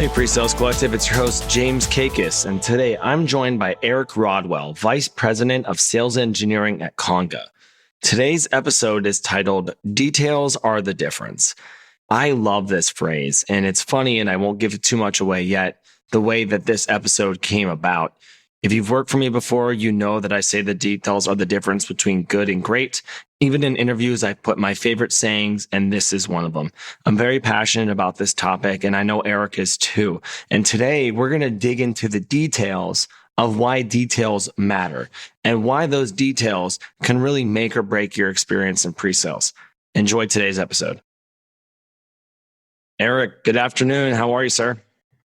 Hey, PreSales Collective, it's your host, James Kaikis, and today I'm joined by Eric Rodwell, Vice President of Sales Engineering at Conga. Today's episode is titled, Details Are the Difference. I love this phrase, and it's funny, and I won't give too much away yet, the way that this episode came about. If you've worked for me before, you know that I say the details are the difference between good and great. Even in interviews, I put my favorite sayings, and this is one of them. I'm very passionate about this topic, and I know Eric is too. And today, we're going to dig into the details of why details matter and why those details can really make or break your experience in pre-sales. Enjoy today's episode. Eric, good afternoon. How are you, sir?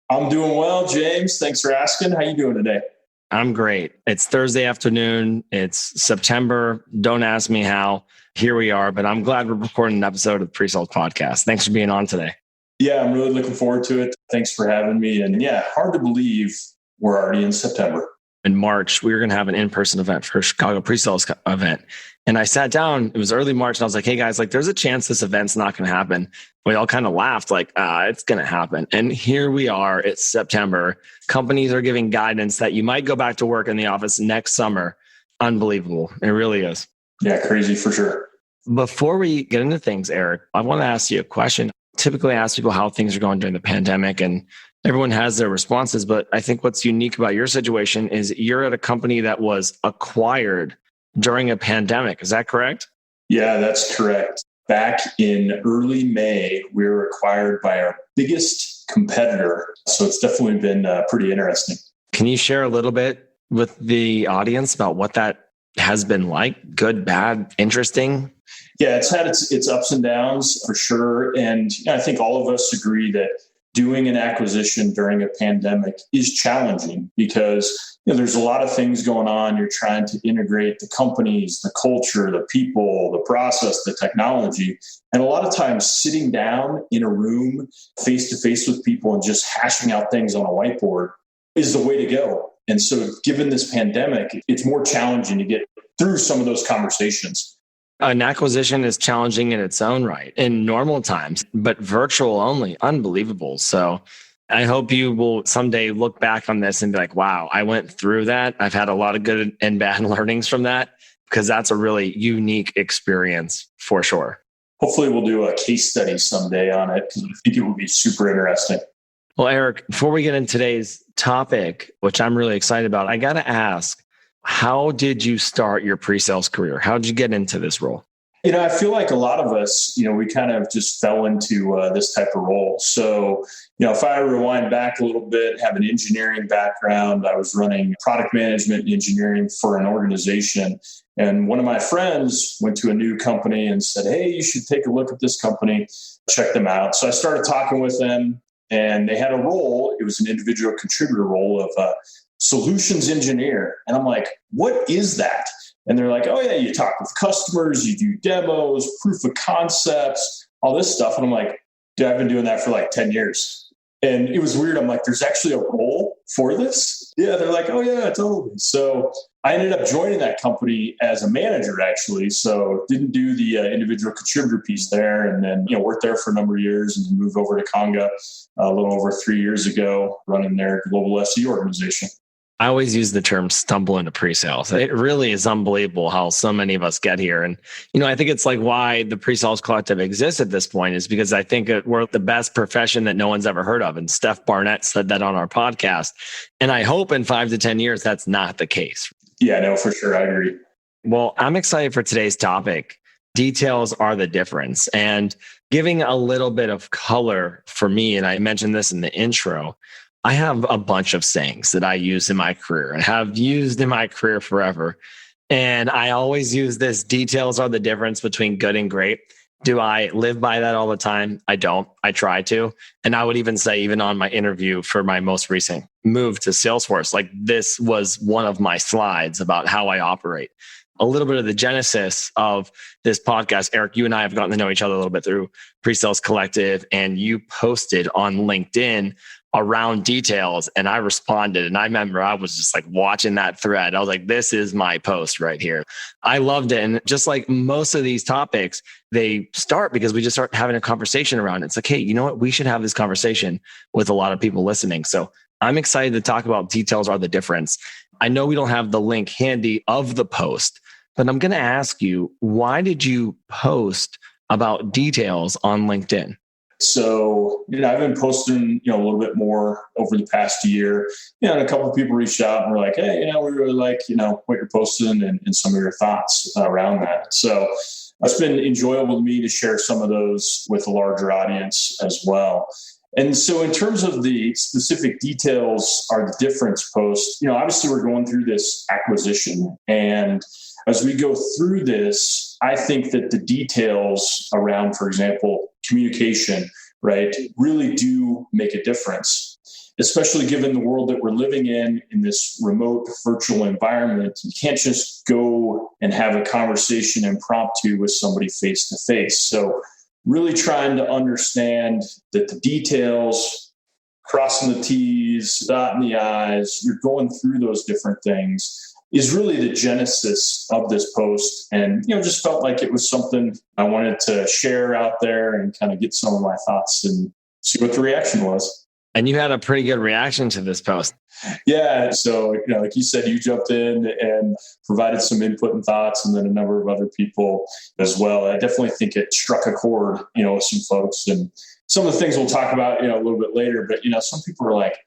I'm doing well, James. Thanks for asking. How you doing today? I'm great. It's Thursday afternoon. It's September. Don't ask me how. Here we are, but I'm glad we're recording an episode of the PreSales Podcast. Thanks for being on today. Yeah, I'm really looking forward to it. Thanks for having me. And yeah, hard to believe we're already in September. In March, we were going to have an in-person event for a Chicago pre-sales event. And I sat down, it was early March, and I was like, hey guys, there's a chance this event's not going to happen. We all kind of laughed it's going to happen. And here we are, it's September. Companies are giving guidance that you might go back to work in the office next summer. Unbelievable. It really is. Yeah, crazy for sure. Before we get into things, Eric, I want to ask you a question. Typically I ask people how things are going during the pandemic, and everyone has their responses. But I think what's unique about your situation is you're at a company that was acquired during a pandemic. Is that correct? Yeah, that's correct. Back in early May, we were acquired by our biggest competitor. So it's definitely been pretty interesting. Can you share a little bit with the audience about what that has been like? Good, bad, interesting? Yeah, it's had its ups and downs for sure. And I think all of us agree that doing an acquisition during a pandemic is challenging because there's a lot of things going on. You're trying to integrate the companies, the culture, the people, the process, the technology. And a lot of times sitting down in a room face to face with people and just hashing out things on a whiteboard is the way to go. And so given this pandemic, it's more challenging to get through some of those conversations. An acquisition is challenging in its own right in normal times, but virtual only, unbelievable. So I hope you will someday look back on this and be like, wow, I went through that. I've had a lot of good and bad learnings from that because that's a really unique experience for sure. Hopefully we'll do a case study someday on it because I think it would be super interesting. Well, Eric, before we get into today's topic, which I'm really excited about, I got to ask, how did you start your pre-sales career? How did you get into this role? I feel like a lot of us, we kind of just fell into this type of role. So, if I rewind back a little bit, have an engineering background, I was running product management engineering for an organization. And one of my friends went to a new company and said, hey, you should take a look at this company, check them out. So I started talking with them and they had a role. It was an individual contributor role of solutions engineer. And I'm like, what is that? And they're like, oh yeah, you talk with customers, you do demos, proof of concepts, all this stuff. And I'm like, dude, I've been doing that for like 10 years. And it was weird. I'm like, there's actually a role for this? Yeah, they're like, oh yeah, totally. So I ended up joining that company as a manager actually. So didn't do the individual contributor piece there. And then, worked there for a number of years and then moved over to Conga a little over 3 years ago, running their global SE organization. I always use the term stumble into pre-sales. It really is unbelievable how so many of us get here. And, I think it's like why the PreSales Collective exists at this point is because I think we're the best profession that no one's ever heard of. And Steph Barnett said that on our podcast. And I hope in 5 to 10 years, that's not the case. Yeah, no, for sure. I agree. Well, I'm excited for today's topic. Details are the difference. And giving a little bit of color for me, and I mentioned this in the intro, I have a bunch of sayings that I use in my career and have used in my career forever. And I always use this: details are the difference between good and great. Do I live by that all the time? I don't. I try to. And I would even say, even on my interview for my most recent move to Salesforce, this was one of my slides about how I operate. a little bit of the genesis of this podcast. Eric, you and I have gotten to know each other a little bit through PreSales Collective, and you posted on LinkedIn around details, and I responded. And I remember I was just like watching that thread. I was like, this is my post right here. I loved it. And just like most of these topics, they start because we just start having a conversation around it. It's like, hey, you know what? We should have this conversation with a lot of people listening. So I'm excited to talk about details are the difference. I know we don't have the link handy of the post, but I'm going to ask you, why did you post about details on LinkedIn? So, I've been posting, a little bit more over the past year, and a couple of people reached out and were like, hey, we really like, what you're posting and some of your thoughts around that. So it's been enjoyable to me to share some of those with a larger audience as well. And so in terms of the specific details are the difference post, obviously we're going through this acquisition, and as we go through this, I think that the details around, for example, communication, right, really do make a difference, especially given the world that we're living in this remote virtual environment. You can't just go and have a conversation impromptu with somebody face to face. So really trying to understand that the details, crossing the T's, dotting the I's, you're going through those different things is really the genesis of this post. And, just felt like it was something I wanted to share out there and kind of get some of my thoughts and see what the reaction was. And you had a pretty good reaction to this post. Yeah. So, like you said, you jumped in and provided some input and thoughts, and then a number of other people as well. I definitely think it struck a chord, with some folks, and some of the things we'll talk about, a little bit later. But, some people are like,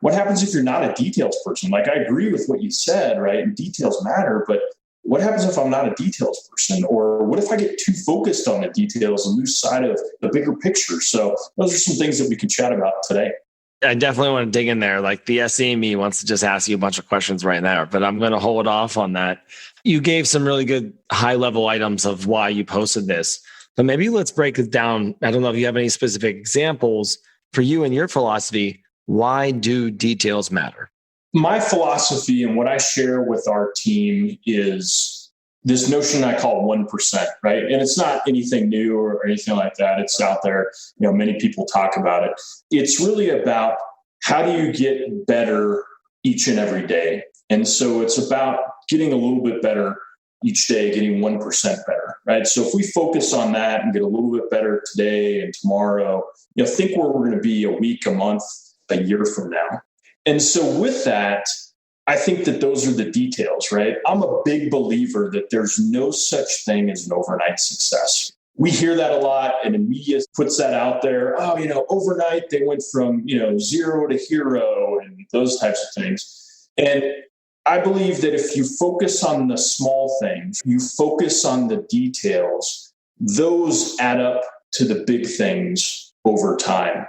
what happens if you're not a details person? Like, I agree with what you said, right? And details matter, but what happens if I'm not a details person? Or what if I get too focused on the details and lose sight of the bigger picture? So those are some things that we could chat about today. I definitely want to dig in there. Like the SE me wants to just ask you a bunch of questions right now, but I'm going to hold off on that. You gave some really good high level items of why you posted this, but maybe let's break it down. I don't know if you have any specific examples for you and your philosophy. Why do details matter? My philosophy and what I share with our team is this notion I call 1%, right? And it's not anything new or anything like that. It's out there. Many people talk about it. It's really about how do you get better each and every day? And so it's about getting a little bit better each day, getting 1% better, right? So if we focus on that and get a little bit better today and tomorrow, think where we're going to be a week, a month, a year from now. And so with that, I think that those are the details, right? I'm a big believer that there's no such thing as an overnight success. We hear that a lot, and the media puts that out there. Oh, overnight they went from, zero to hero and those types of things. And I believe that if you focus on the small things, you focus on the details, those add up to the big things over time.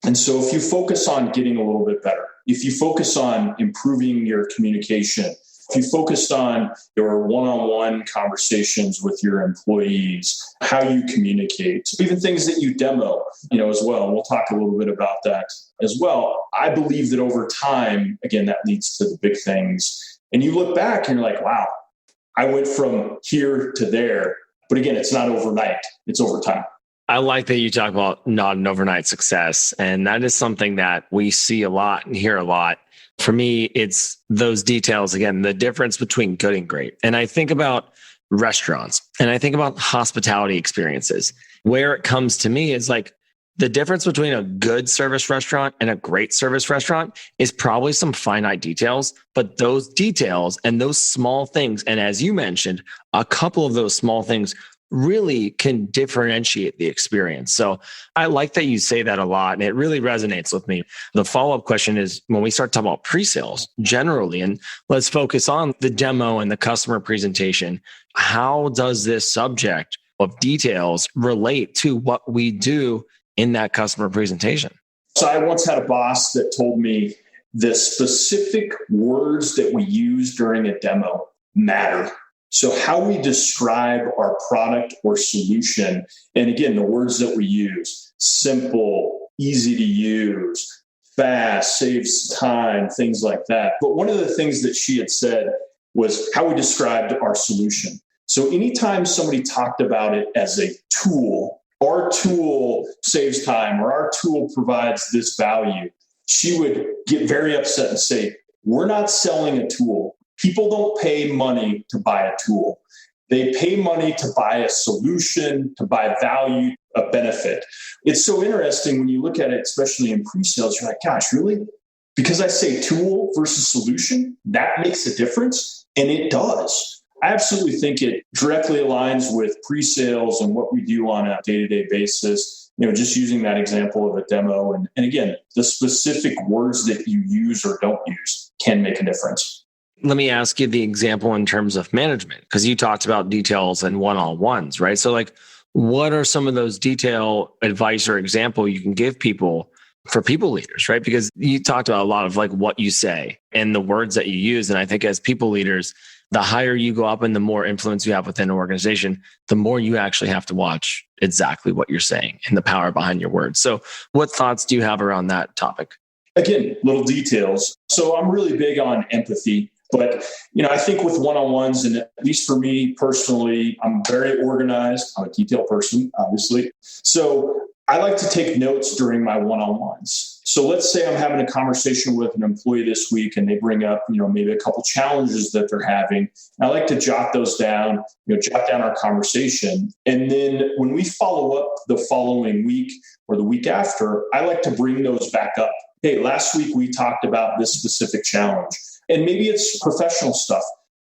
And so if you focus on getting a little bit better, if you focus on improving your communication, if you focused on your one-on-one conversations with your employees, how you communicate, even things that you demo, as well. And we'll talk a little bit about that as well. I believe that over time, again, that leads to the big things. And you look back and you're like, wow, I went from here to there. But again, it's not overnight, it's over time. I like that you talk about not an overnight success. And that is something that we see a lot and hear a lot. For me, it's those details, again, the difference between good and great. And I think about restaurants and I think about hospitality experiences. Where it comes to me is like the difference between a good service restaurant and a great service restaurant is probably some finite details, but those details and those small things, and as you mentioned, a couple of those small things really can differentiate the experience. So I like that you say that a lot, and it really resonates with me. The follow-up question is when we start talking about pre-sales generally, and let's focus on the demo and the customer presentation, how does this subject of details relate to what we do in that customer presentation? So I once had a boss that told me the specific words that we use during a demo matter. So how we describe our product or solution, and again, the words that we use, simple, easy to use, fast, saves time, things like that. But one of the things that she had said was how we described our solution. So anytime somebody talked about it as a tool, our tool saves time or our tool provides this value, she would get very upset and say, we're not selling a tool. People don't pay money to buy a tool. They pay money to buy a solution, to buy value, a benefit. It's so interesting when you look at it, especially in pre-sales, you're like, gosh, really? Because I say tool versus solution, that makes a difference. And it does. I absolutely think it directly aligns with pre-sales and what we do on a day-to-day basis. Just using that example of a demo. And again, the specific words that you use or don't use can make a difference. Let me ask you the example in terms of management, because you talked about details and one-on-ones, right? So what are some of those detail advice or example you can give people for people leaders, right? Because you talked about a lot of what you say and the words that you use. And I think as people leaders, the higher you go up and the more influence you have within an organization, the more you actually have to watch exactly what you're saying and the power behind your words. So what thoughts do you have around that topic? Again, little details. So I'm really big on empathy. But, I think with one-on-ones, and at least for me personally, I'm very organized. I'm a detail person, obviously. So I like to take notes during my one-on-ones. So let's say I'm having a conversation with an employee this week and they bring up, maybe a couple challenges that they're having. And I like to jot those down, jot down our conversation. And then when we follow up the following week or the week after, I like to bring those back up. Hey, last week we talked about this specific challenge. And maybe it's professional stuff.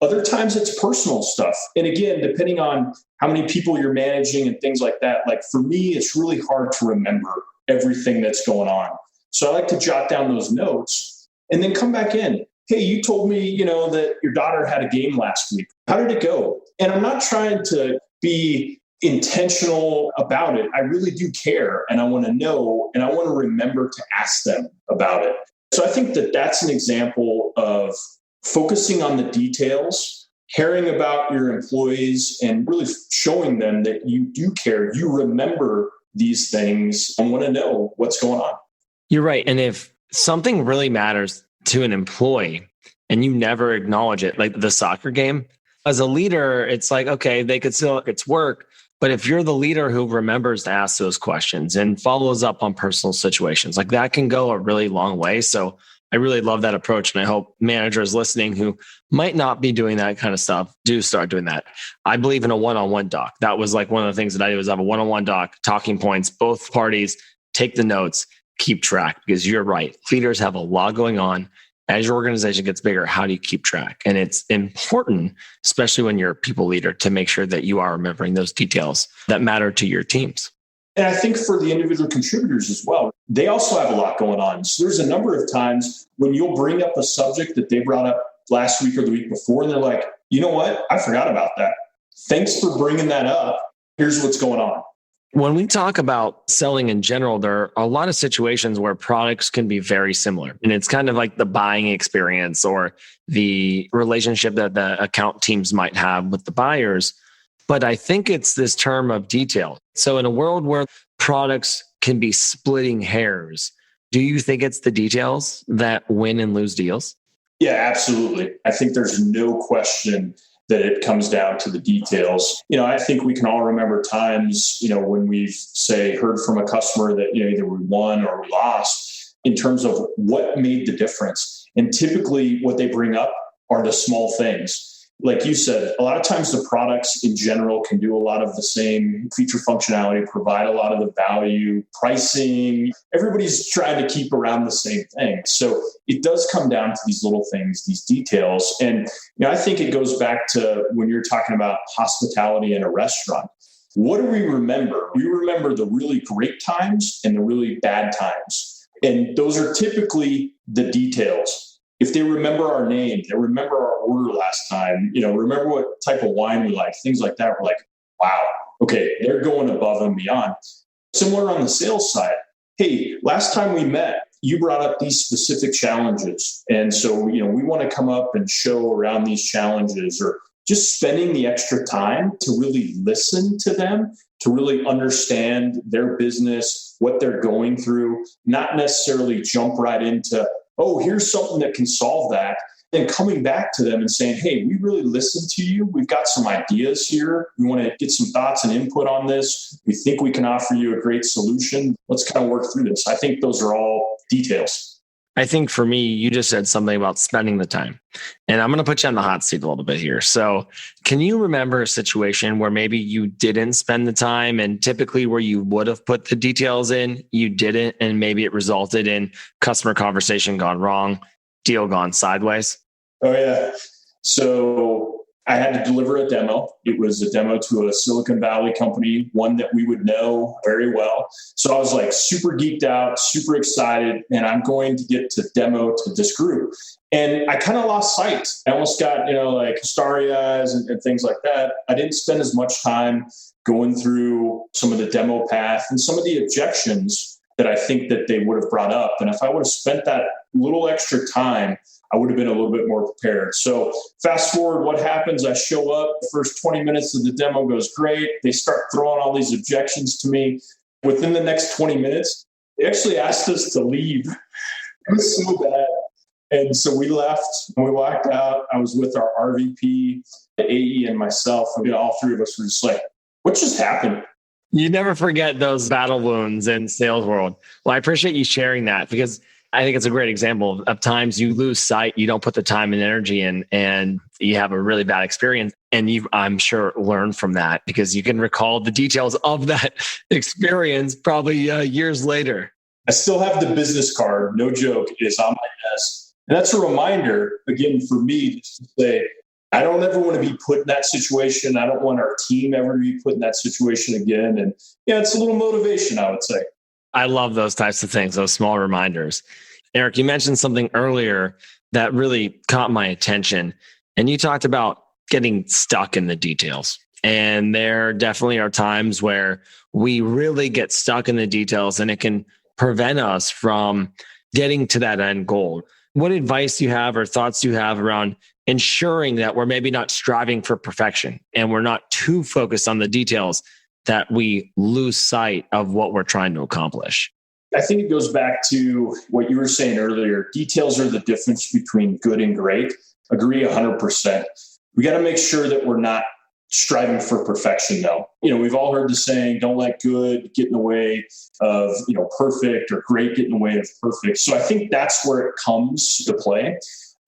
Other times it's personal stuff. And again, depending on how many people you're managing and things like that, for me, it's really hard to remember everything that's going on. So I like to jot down those notes and then come back in. Hey, you told me, that your daughter had a game last week. How did it go? And I'm not trying to be intentional about it. I really do care and I want to know and I want to remember to ask them about it. So I think that that's an example of focusing on the details, caring about your employees, and really showing them that you do care. You remember these things and want to know what's going on. You're right. And if something really matters to an employee and you never acknowledge it, like the soccer game, as a leader, it's okay, they could still, it's work. But if you're the leader who remembers to ask those questions and follows up on personal situations, that can go a really long way. So I really love that approach. And I hope managers listening who might not be doing that kind of stuff do start doing that. I believe in a one-on-one doc. That was one of the things that I do is have a one-on-one doc, talking points, both parties, take the notes, keep track, because you're right. Leaders have a lot going on. As your organization gets bigger, how do you keep track? And it's important, especially when you're a people leader, to make sure that you are remembering those details that matter to your teams. And I think for the individual contributors as well, they also have a lot going on. So there's a number of times when you'll bring up a subject that they brought up last week or the week before, and they're like, you know what? I forgot about that. Thanks for bringing that up. Here's what's going on. When we talk about selling in general, there are a lot of situations where products can be very similar. And it's kind of like the buying experience or the relationship that the account teams might have with the buyers. But I think it's this term of detail. So in a world where products can be splitting hairs, do you think it's the details that win and lose deals? Yeah, absolutely. I think there's no question that it comes down to the details. I think we can all remember times, when we've heard from a customer that, either we won or we lost in terms of what made the difference. And typically what they bring up are the small things. Like you said, a lot of times the products in general can do a lot of the same feature functionality, provide a lot of the value, pricing. Everybody's trying to keep around the same thing. So it does come down to these little things, these details. And I think it goes back to when you're talking about hospitality in a restaurant. What do we remember? We remember the really great times and the really bad times. And those are typically the details. If they remember our name, they remember our order last time, remember what type of wine we like, things like that. We're like, wow, okay, they're going above and beyond. Similar on the sales side. Hey, last time we met, you brought up these specific challenges. And so, we want to come up and show around these challenges, or just spending the extra time to really listen to them, to really understand their business, what they're going through, not necessarily jump right into, oh, here's something that can solve that. and coming back to them and saying, hey, we really listened to you. We've got some ideas here. We want to get some thoughts and input on this. We think we can offer you a great solution. Let's kind of work through this. I think those are all details. I think for me, you just said something about spending the time. And I'm going to put you on the hot seat a little bit here. So can you remember a situation where maybe you didn't spend the time, and typically where you would have put the details in, you didn't, and maybe it resulted in customer conversation gone wrong, deal gone sideways? Oh, yeah. So I had to deliver a demo. It was a demo to a Silicon Valley company, one that we would know very well. So I was like super geeked out, super excited, and I'm going to get to demo to this group. And I kind of lost sight. I almost got, like starry eyes and things like that. I didn't spend as much time going through some of the demo path and some of the objections that I think that they would have brought up. And if I would have spent that little extra time, I would have been a little bit more prepared. So fast forward, what happens? I show up, the first 20 minutes of the demo goes great. They start throwing all these objections to me. Within the next 20 minutes, they actually asked us to leave. It was so bad. And so we left and we walked out. I was with our RVP, the AE, and myself. And all three of us were just like, what just happened? You never forget those battle wounds in sales world. Well, I appreciate you sharing that, because I think it's a great example of times you lose sight, you don't put the time and energy in, and you have a really bad experience. And you've, I'm sure, learned from that, because you can recall the details of that experience probably years later. I still have the business card. No joke. It is on my desk. And that's a reminder, again, for me to say, I don't ever want to be put in that situation. I don't want our team ever to be put in that situation again. And it's a little motivation, I would say. I love those types of things, those small reminders. Eric, you mentioned something earlier that really caught my attention. And you talked about getting stuck in the details. And there definitely are times where we really get stuck in the details, and it can prevent us from getting to that end goal. What advice do you have or thoughts do you have around ensuring that we're maybe not striving for perfection and we're not too focused on the details that we lose sight of what we're trying to accomplish? I think it goes back to what you were saying earlier. Details are the difference between good and great. Agree 100%. We got to make sure that we're not striving for perfection, though. We've all heard the saying, don't let good get in the way of, perfect, or great get in the way of perfect. So I think that's where it comes to play.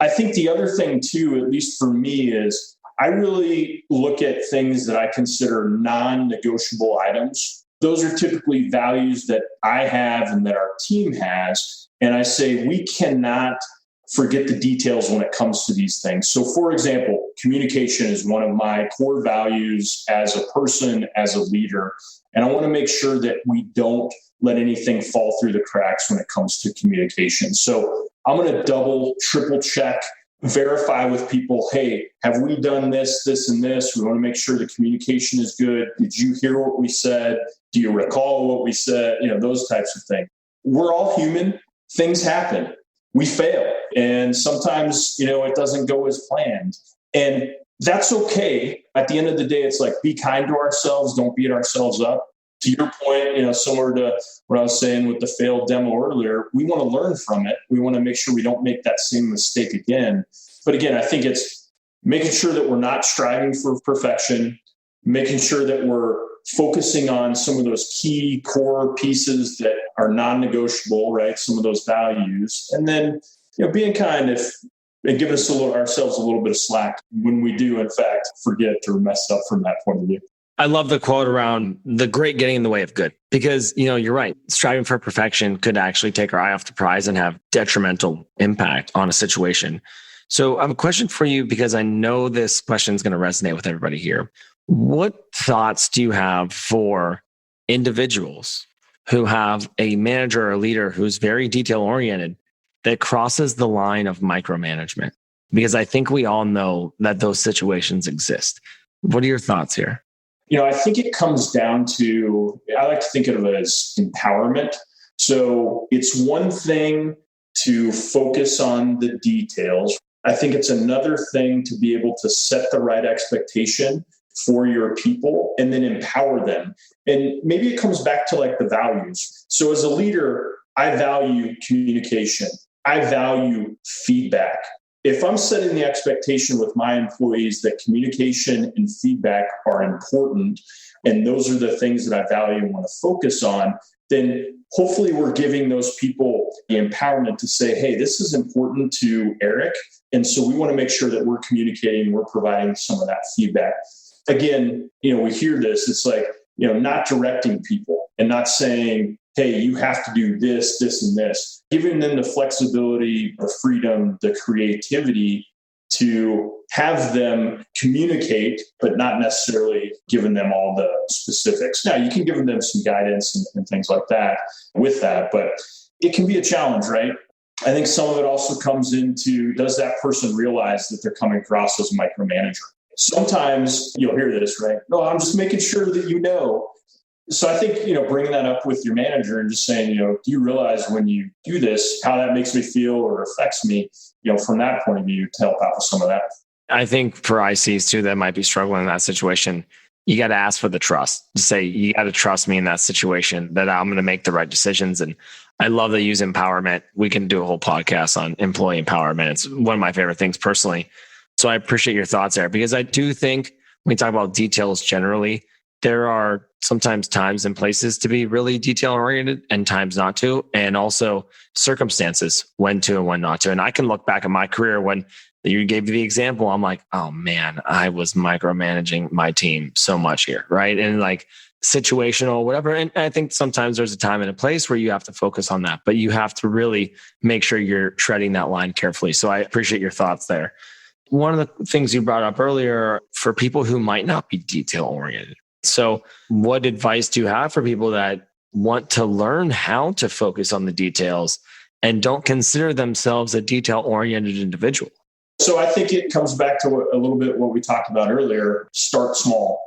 I think the other thing too, at least for me, is I really look at things that I consider non-negotiable items. Those are typically values that I have and that our team has. And I say we cannot forget the details when it comes to these things. So for example, communication is one of my core values as a person, as a leader. And I want to make sure that we don't let anything fall through the cracks when it comes to communication. So I'm going to double, triple check, verify with people, hey, have we done this, this, and this? We want to make sure the communication is good. Did you hear what we said? Do you recall what we said? Those types of things. We're all human. Things happen. We fail. And sometimes, it doesn't go as planned. And that's okay. At the end of the day, it's like, be kind to ourselves. Don't beat ourselves up. To your point, similar to what I was saying with the failed demo earlier, we want to learn from it. We want to make sure we don't make that same mistake again. But again, I think it's making sure that we're not striving for perfection, making sure that we're focusing on some of those key core pieces that are non-negotiable, right? Some of those values. And then, being kind and giving ourselves a little bit of slack when we do, in fact, forget or mess up from that point of view. I love the quote around the great getting in the way of good, because, you're right. Striving for perfection could actually take our eye off the prize and have detrimental impact on a situation. So I have a question for you, because I know this question is going to resonate with everybody here. What thoughts do you have for individuals who have a manager or a leader who's very detail oriented that crosses the line of micromanagement? Because I think we all know that those situations exist. What are your thoughts here? I think it comes down to, I like to think of it as empowerment. So it's one thing to focus on the details. I think it's another thing to be able to set the right expectation for your people and then empower them. And maybe it comes back to like the values. So as a leader, I value communication. I value feedback. if I'm setting the expectation with my employees that communication and feedback are important, and those are the things that I value and want to focus on, then hopefully we're giving those people the empowerment to say, hey, this is important to Eric. And so we want to make sure that we're communicating, we're providing some of that feedback. Again, we hear this, it's like, not directing people and not saying, hey, you have to do this, this, and this, giving them the flexibility, the freedom, the creativity to have them communicate, but not necessarily giving them all the specifics. Now, you can give them some guidance and things like that with that, but it can be a challenge, right? I think some of it also comes into, does that person realize that they're coming across as a micromanager? Sometimes you'll hear this, right? No, I'm just making sure that you know. So I think, bringing that up with your manager and just saying, do you realize when you do this, how that makes me feel or affects me, from that point of view to help out with some of that. I think for ICs too, that might be struggling in that situation, you got to ask for the trust to say, you got to trust me in that situation that I'm going to make the right decisions. And I love that you use empowerment. We can do a whole podcast on employee empowerment. It's one of my favorite things personally. So I appreciate your thoughts there, because I do think when we talk about details generally, there are sometimes times and places to be really detail oriented and times not to, and also circumstances when to and when not to. And I can look back at my career when you gave the example, I'm like, oh man, I was micromanaging my team so much here, right? And like situational, whatever. And I think sometimes there's a time and a place where you have to focus on that, but you have to really make sure you're treading that line carefully. So I appreciate your thoughts there. One of the things you brought up earlier for people who might not be detail oriented. So what advice do you have for people that want to learn how to focus on the details and don't consider themselves a detail oriented individual? So I think it comes back to a little bit what we talked about earlier. Start small.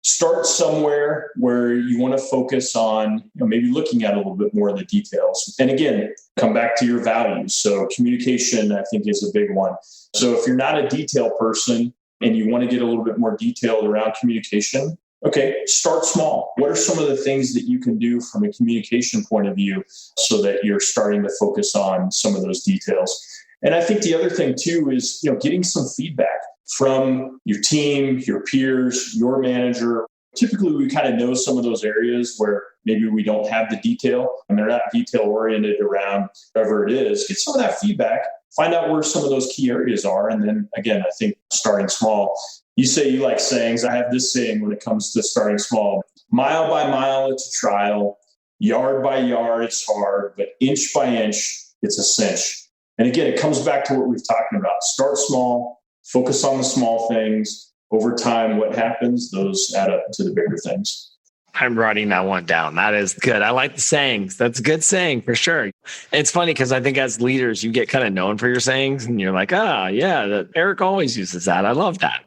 Start somewhere where you want to focus on, maybe looking at a little bit more of the details. And again, come back to your values. So communication, I think, is a big one. So if you're not a detail person and you want to get a little bit more detailed around communication, okay, start small. What are some of the things that you can do from a communication point of view so that you're starting to focus on some of those details? And I think the other thing too is, getting some feedback from your team, your peers, your manager. Typically, we kind of know some of those areas where maybe we don't have the detail and they're not detail oriented around whatever it is. Get some of that feedback, find out where some of those key areas are. And then again, I think starting small. You say you like sayings. I have this saying when it comes to starting small: mile by mile, it's a trial. Yard by yard, it's hard. But inch by inch, it's a cinch. And again, it comes back to what we've talked about. Start small, focus on the small things. Over time, what happens, those add up to the bigger things. I'm writing that one down. That is good. I like the sayings. That's a good saying for sure. It's funny because I think as leaders, you get kind of known for your sayings and you're like, Eric always uses that. I love that.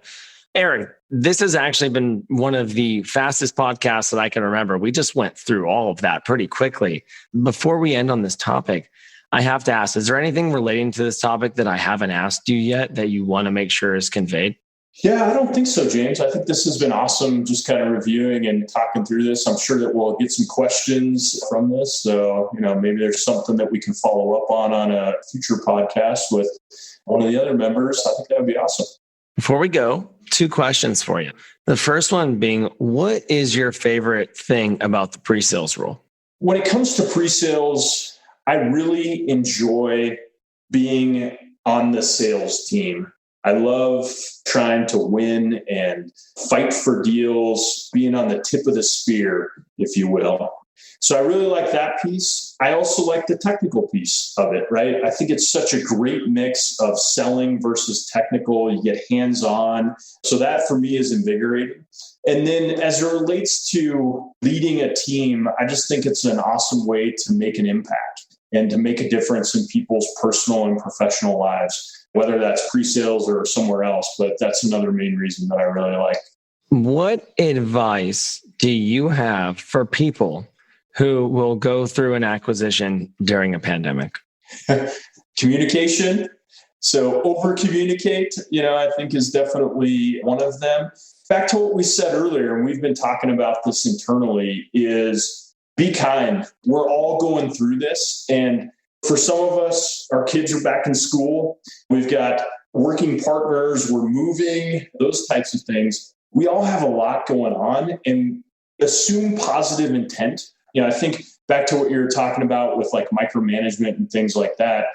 Eric, this has actually been one of the fastest podcasts that I can remember. We just went through all of that pretty quickly. Before we end on this topic, I have to ask, is there anything relating to this topic that I haven't asked you yet that you want to make sure is conveyed? Yeah, I don't think so, James. I think this has been awesome, just kind of reviewing and talking through this. I'm sure that we'll get some questions from this. So, maybe there's something that we can follow up on a future podcast with one of the other members. I think that would be awesome. Before we go, 2 questions for you. The first one being, what is your favorite thing about the pre-sales role? When it comes to pre-sales, I really enjoy being on the sales team. I love trying to win and fight for deals, being on the tip of the spear, if you will. So I really like that piece. I also like the technical piece of it, right? I think it's such a great mix of selling versus technical. You get hands-on. So that for me is invigorating. And then as it relates to leading a team, I just think it's an awesome way to make an impact and to make a difference in people's personal and professional lives, whether that's pre-sales or somewhere else. But that's another main reason that I really like. What advice do you have for people who will go through an acquisition during a pandemic? Communication. So over-communicate, I think is definitely one of them. Back to what we said earlier, and we've been talking about this internally, is be kind. We're all going through this. And For some of us, our kids are back in school. We've got working partners. We're moving, those types of things. We all have a lot going on, and assume positive intent. I think back to what you were talking about with like micromanagement and things like that.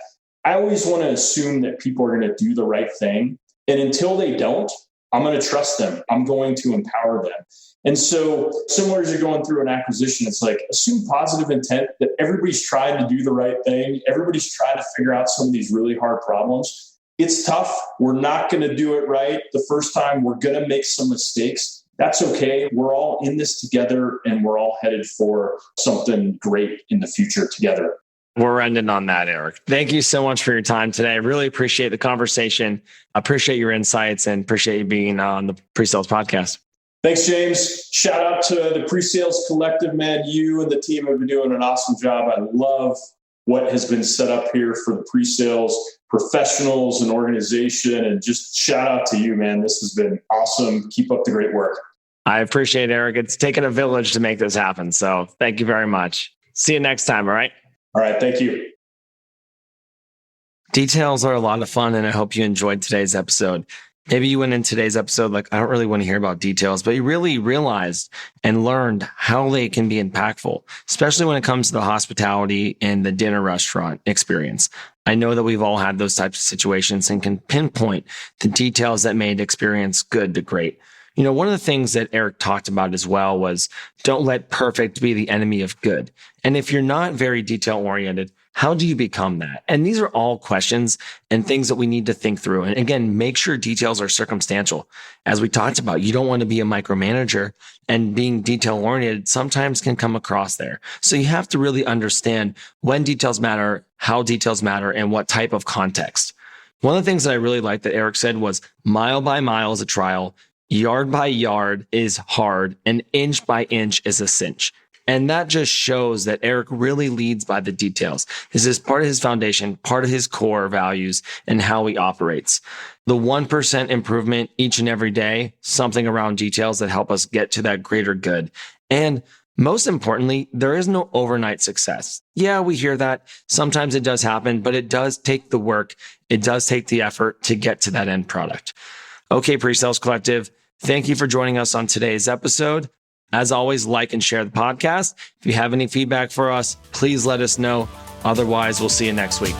I always want to assume that people are going to do the right thing. And until they don't, I'm going to trust them. I'm going to empower them. And so similar as you're going through an acquisition, it's like assume positive intent that everybody's trying to do the right thing. Everybody's trying to figure out some of these really hard problems. It's tough. We're not going to do it right the first time. We're going to make some mistakes. That's okay. We're all in this together, and we're all headed for something great in the future together. We're ending on that, Eric. Thank you so much for your time today. I really appreciate the conversation. I appreciate your insights and appreciate you being on the PreSales Podcast. Thanks, James. Shout out to the PreSales Collective, man. You and the team have been doing an awesome job. I love what has been set up here for the PreSales professionals and organization. And just shout out to you, man. This has been awesome. Keep up the great work. I appreciate it, Eric. It's taken a village to make this happen. So thank you very much. See you next time. All right. All right. Thank you. Details are a lot of fun, and I hope you enjoyed today's episode. Maybe you went in today's episode like, I don't really want to hear about details, but you really realized and learned how they can be impactful, especially when it comes to the hospitality and the dinner restaurant experience. I know that we've all had those types of situations and can pinpoint the details that made experience good to great. One of the things that Eric talked about as well was don't let perfect be the enemy of good. And if you're not very detail oriented, how do you become that? And these are all questions and things that we need to think through. And again, make sure details are circumstantial. As we talked about, you don't want to be a micromanager, and being detail oriented sometimes can come across there. So you have to really understand when details matter, how details matter, and what type of context. One of the things that I really liked that Eric said was mile by mile is a trial, yard by yard is hard, and inch by inch is a cinch. And that just shows that Eric really leads by the details. This is part of his foundation, part of his core values, and how he operates. The 1% improvement each and every day, something around details that help us get to that greater good. And most importantly, there is no overnight success. Yeah, we hear that. Sometimes it does happen, but it does take the work. It does take the effort to get to that end product. Okay, PreSales Collective, thank you for joining us on today's episode. As always, like and share the podcast. If you have any feedback for us, please let us know. Otherwise, we'll see you next week.